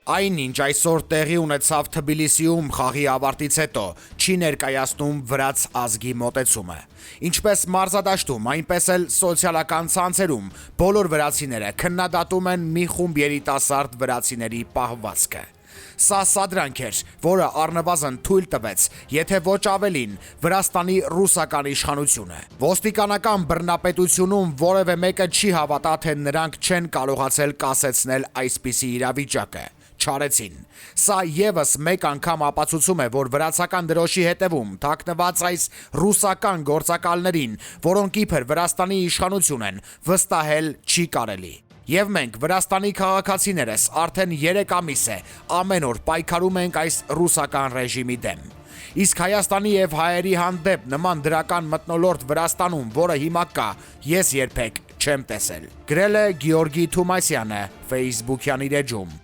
Այնինչ այսօր տեղի ունեցավ Թբիլիսիում խաղի ավարտից հետո, չի ներկայացնում վրաց ազգի մոտեցումը։ Ինչպես մարզադաշտում, այնպես էլ սոցիալական ցանցերում բոլոր վրացիները քննադատում են մի խումբ երիտասարդ վրացիների պահվածքը։ Սա սադրանք էր, որը առնվազն թույլ տվեց, եթե ոչ ավելին, Վրաստանի ռուսական իշխանությունը։ Ոստիկանական բռնապետությունում որևէ մեկը չի հավատա, թե նրանք չեն կարողացել կասեցնել այսպիսի իրավիճակը։ Չարեցին։ Սա եւս մեկ անգամ ապացուցում է, որ վրացական դրոշի հետևում թաքնված այս ռուսական գործակալներին, որոնք իբր Վրաստանի իշխանություն են, վստահել չի կարելի։ Եվ մենք Վրաստանի քաղաքացիներս արդեն 3 ամիս է ամեն օր պայքարում ենք այս ռուսական ռեժիմի դեմ։ Իսկ Հայաստանի եւ հայերի հանդեպ նման դրական մթնոլորտ Վրաստանում, որը հիմա կա, ես երբեք չեմ տեսել։ Գրել է Գեորգի Թումասյանը Facebook-յան իր էջում։